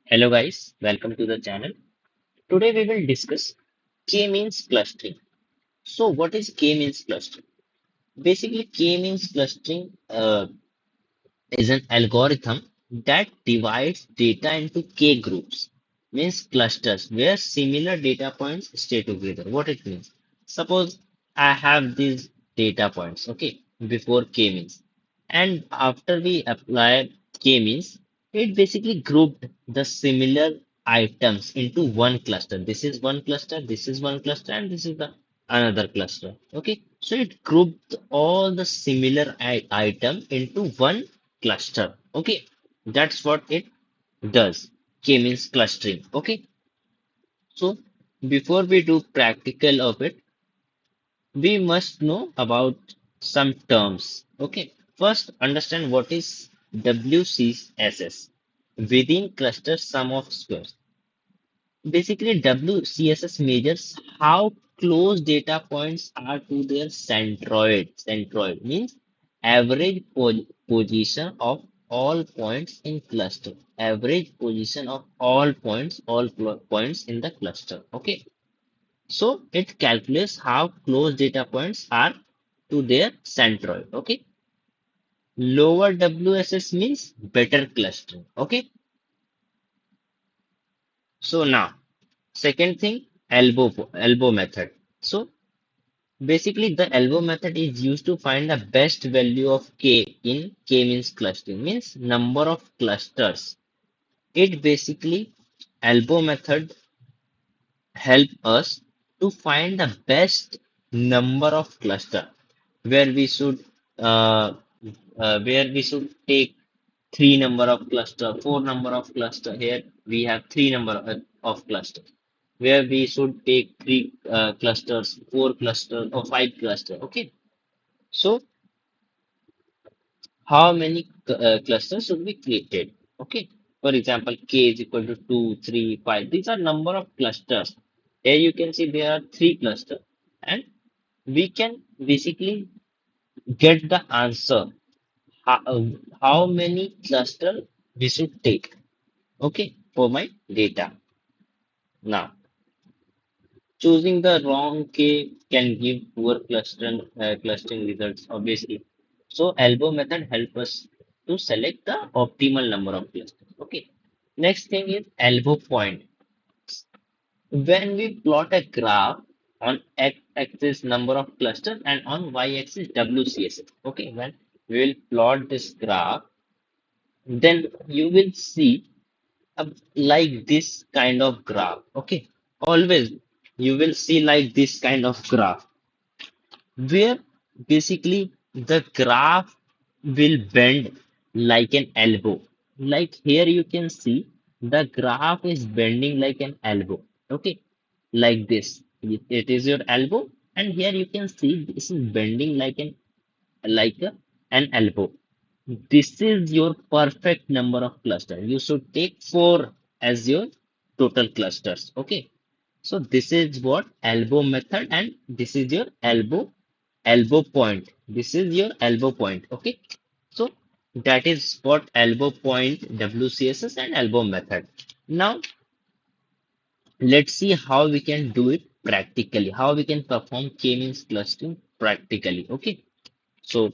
Hello guys, welcome to the channel. Today we will discuss K-means clustering. So what is K-means clustering? Basically K-means clustering is an algorithm that divides data into K groups, means clusters where similar data points stay together. What it means? Suppose I have these data points, okay, before K-means. And after we apply K-means, it basically grouped the similar items into one cluster. This is one cluster, this is one cluster, and this is the another cluster. Okay, so it grouped all the similar item into one cluster. Okay, that's what it does. K means clustering. Okay, so before we do practical of it, we must know about some terms. Okay, first understand what is WCSS, within cluster sum of squares. Basically, WCSS measures how close data points are to their centroid. Centroid means average position of all points in cluster. Average position of all points in the cluster. Okay. So it calculates how close data points are to their centroid. Okay. Lower WSS means better clustering. Okay. So now, second thing, elbow method. So basically, the elbow method is used to find the best value of k in k-means clustering, means number of clusters. It basically elbow method help us to find the best number of cluster where we should take three number of cluster, four number of cluster. Here we have three number of clusters where we should take three clusters, four cluster or five cluster. Okay, so how many clusters should be created? Okay, for example, k is equal to 2, 3, 5. These are number of clusters. Here you can see there are three clusters, and we can basically get the answer how many cluster we should take. Okay, for my data. Now, choosing the wrong K can give poor clustering results, obviously. So, elbow method help us to select the optimal number of clusters. Okay. Next thing is elbow point. When we plot a graph on x-axis number of clusters and on y-axis WCSS. Okay, when we will plot this graph, then you will see like this kind of graph. Okay, always you will see like this kind of graph where basically the graph will bend like an elbow. Like here you can see the graph is bending like an elbow. Okay, like this. It is your elbow, and here you can see this is bending like an elbow. This is your perfect number of clusters. You should take four as your total clusters. Okay. So this is what elbow method, and this is your elbow point. This is your elbow point. Okay. So that is what elbow point, WCSS, and elbow method. Now let's see how we can do it practically. How we can perform k-means clustering practically. Okay. So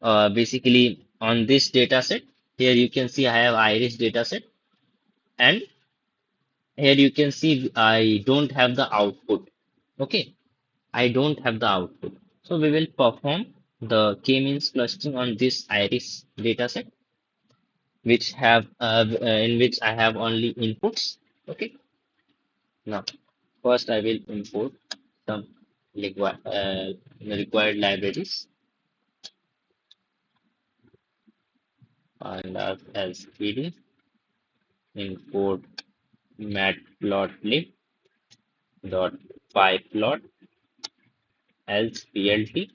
basically on this data set, here you can see I have iris data set, and here you can see I don't have the output. Okay, I don't have the output. So we will perform the k-means clustering on this iris data set, which have in which I have only inputs. Okay, now first I will import some required libraries, and as PD import matplotlib dot pyplot else plt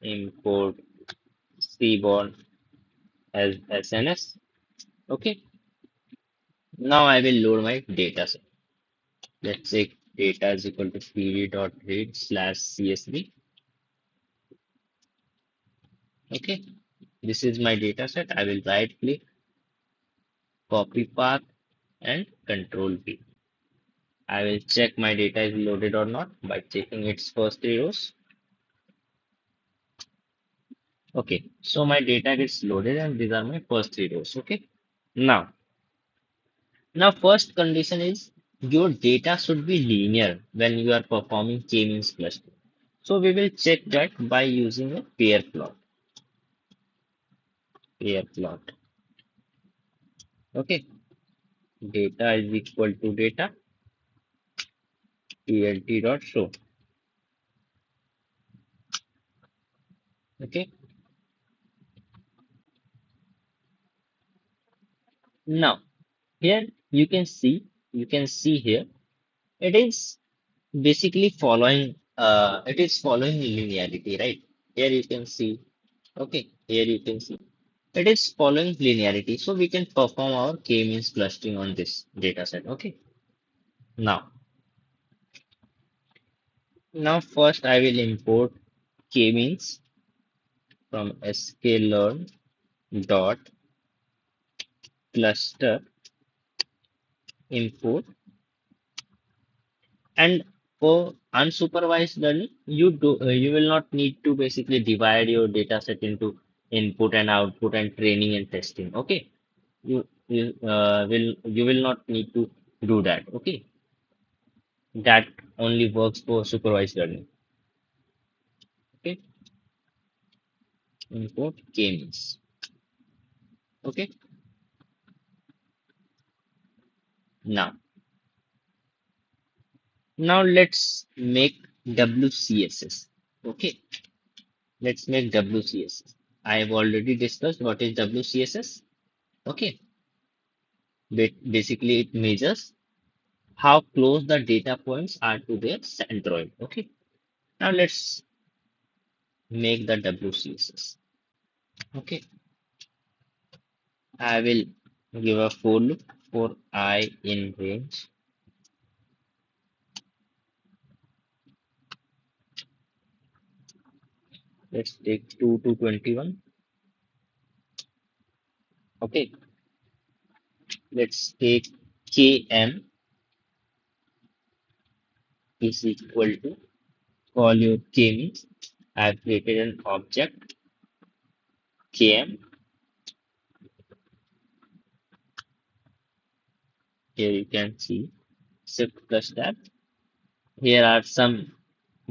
import cborn as sns. Okay, now I will load my data set. Let's say data is equal to pd dot read slash csv. Okay, this is my data set. I will right click, copy path, and control V. I will check my data is loaded or not by checking its first three rows. Okay, so my data gets loaded and these are my first three rows. Okay, now, now first condition is your data should be linear when you are performing K-means cluster. So we will check that by using a pair plot. Pair plot. Okay, data is equal to data plt dot show. Okay, now here you can see here it is basically following it is following linearity, right? Here you can see, okay, here you can see it is following linearity, so we can perform our k-means clustering on this data set. Okay, now first I will import k-means from sklearn dot cluster import. And for unsupervised learning, you will not need to basically divide your data set into input and output and training and testing. Okay, you will not need to do that. Okay, that only works for supervised learning. Okay, import k-means. Okay, now let's make WCSS. Okay, let's make WCSS. I have already discussed what is WCSS. Okay, basically it measures how close the data points are to their centroid. Okay, now let's make the WCSS. Okay, I will give a for loop for I in range. Let's take 2 to 21. Okay, let's take km is equal to call your k means. I've created an object km. Here you can see shift plus tab. Here are some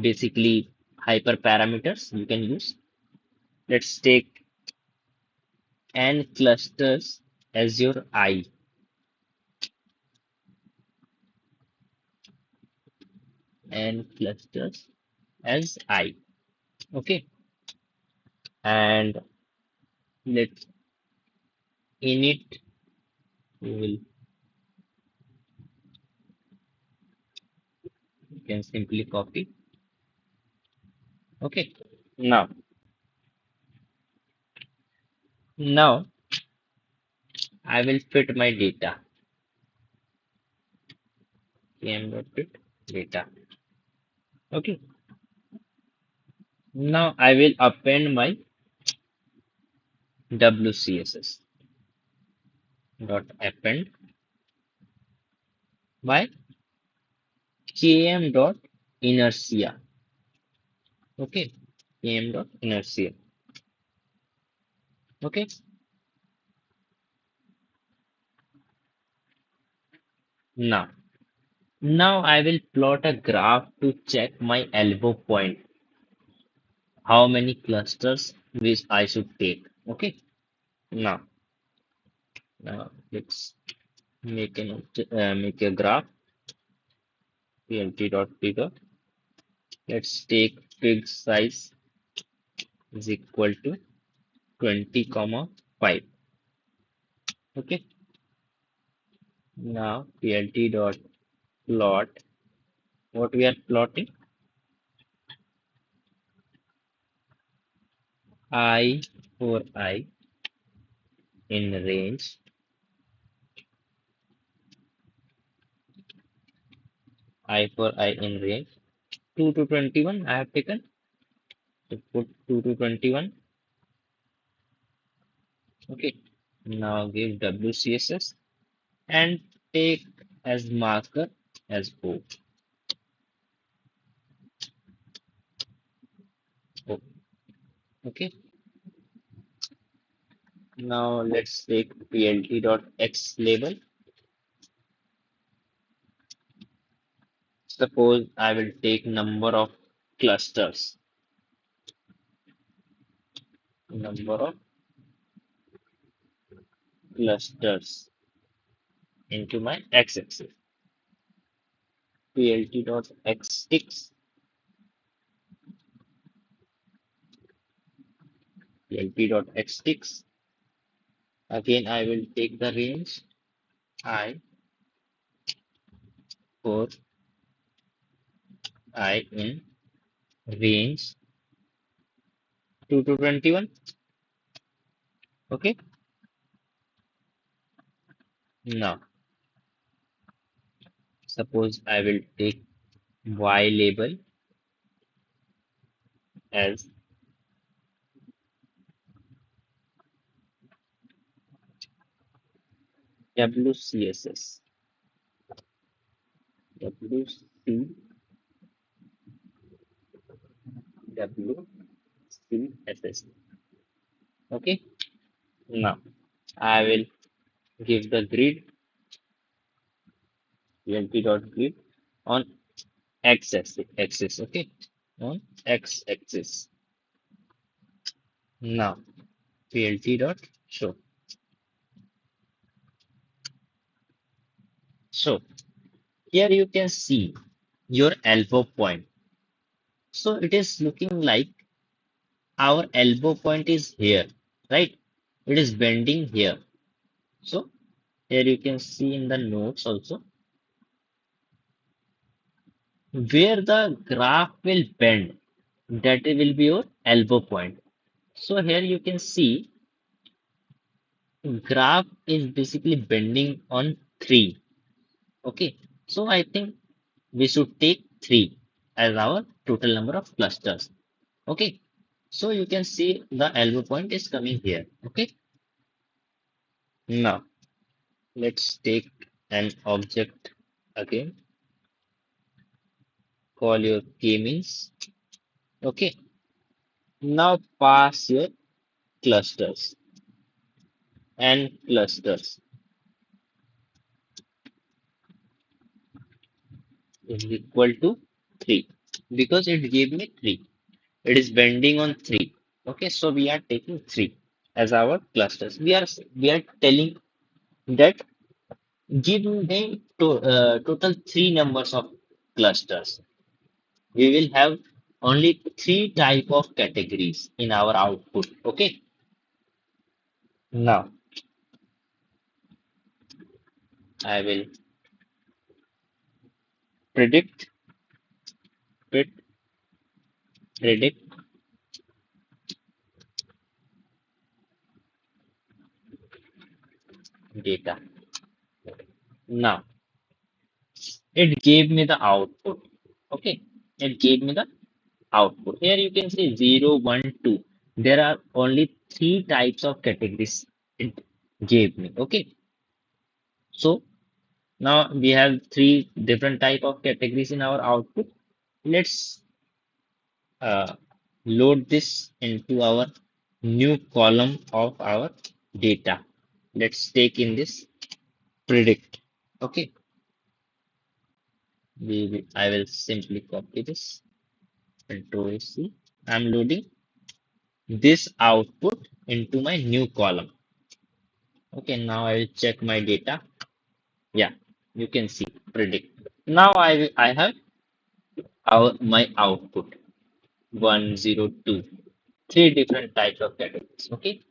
basically hyperparameters you can use. Let's take n clusters as your I, n clusters as I. Okay, and let's init we will you can simply copy. Okay, now now I will fit my data. Km.fit data. Okay, now I will append my WCSS dot append by km dot inertia. Okay, km dot inertia. Okay, now I will plot a graph to check my elbow point, how many clusters which I should take. Okay, now let's make a graph plt dot figure. Let's take fig size is equal to 20 comma 5. Okay, now plt dot plot what we are plotting I for I in range, I for I in range 2 to 21. I have taken to put 2 to 21. Okay, now give WCSS and take as marker as O. O. Okay. Now let's take plt.x label. Suppose I will take number of clusters. Number of clusters into my x-axis. plt.x plt.x. Again, I will take the range I for I in range 2 to 21. Okay. Now, suppose I will take y label as WCSS. WCSS. Okay. Now, I will give the grid plt.grid on x-axis. Okay. On x-axis. Now, plt.show. So, here you can see your elbow point. So, it is looking like our elbow point is here, right? It is bending here. So, here you can see in the notes also where the graph will bend, that will be your elbow point. So, here you can see graph is basically bending on 3. Okay, so I think we should take 3 as our total number of clusters. Okay, so you can see the elbow point is coming here. Okay, now let's take an object again, call your KMeans. Okay, now pass your clusters and clusters is equal to 3 because it gave me 3. It is bending on 3. Okay, so we are taking 3 as our clusters. We are telling that give me total 3 numbers of clusters. We will have only 3 type of categories in our output. Okay, now I will predict pred- predict data. Now it gave me the output. Okay, it gave me the output. Here you can see 0, 1, 2. There are only 3 types of categories it gave me. Okay, so now we have 3 different type of categories in our output. Let's uh, load this into our new column of our data. Let's take in this predict. Okay, I will simply copy this. Control C. I'm loading this output into my new column. Okay, now I will check my data. Yeah, you can see predict. Now I have my output 102. 3 different types of categories. Okay,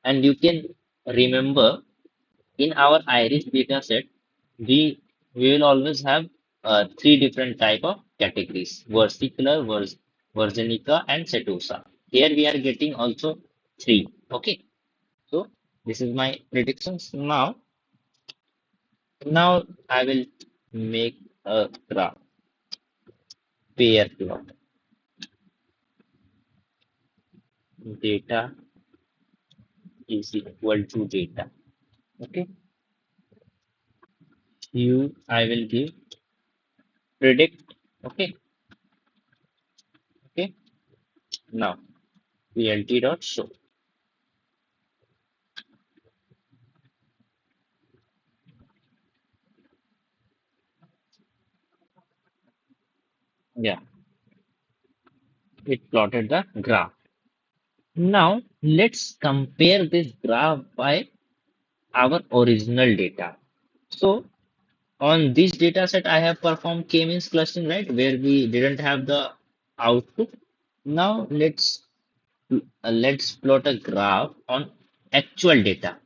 and you can remember in our iris data set, we we will always have 3 different type of categories: versicolor, virginica, and setosa. Here we are getting also 3. Okay, so this is my predictions. Now I will make a graph, pair plot. Data is equal to data. Okay, I will give predict. Okay, okay. Now plt dot show. Yeah, it plotted the graph. Now let's compare this graph by our original data. So on this data set, I have performed K-means clustering, right, where we didn't have the output. Now let's plot a graph on actual data.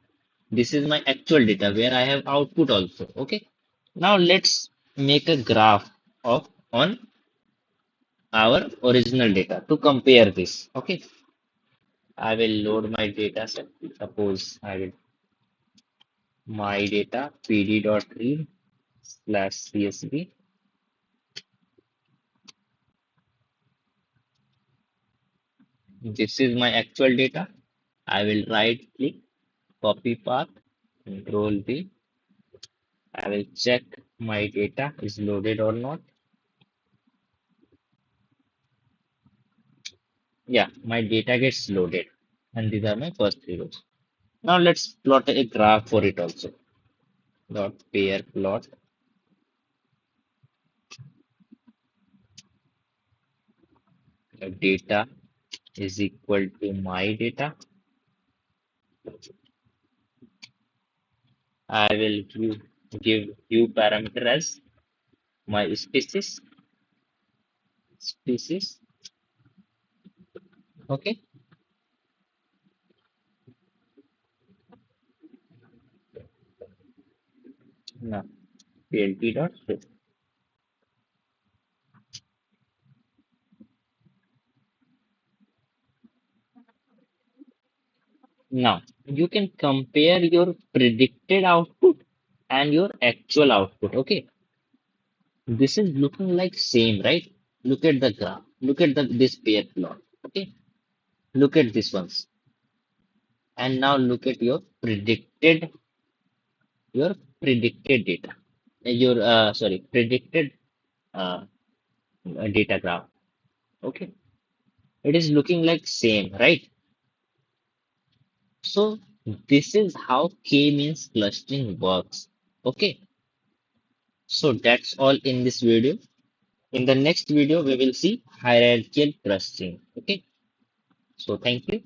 This is my actual data where I have output also. Okay. Now let's make a graph of on our original data to compare this. Okay. I will load my data set. Suppose I will my data pd.read slash csv. This is my actual data. I will right click, copy path, control V. I will check my data is loaded or not. Yeah, my data gets loaded. And these are my first three rows. Now let's plot a graph for it also. Dot pair plot data is equal to my data. I will give view parameter as my species. Okay. Now plt dot show. Now you can compare your predicted output and your actual output. Okay, this is looking like same, right? Look at the graph. Look at this pair plot. Okay, look at this ones, and now look at your predicted data. Your sorry predicted uh, data graph. Okay, it is looking like same, right? So this is how K-means clustering works. Okay, so that's all in this video. In the next video, we will see hierarchical clustering. Okay, so thank you.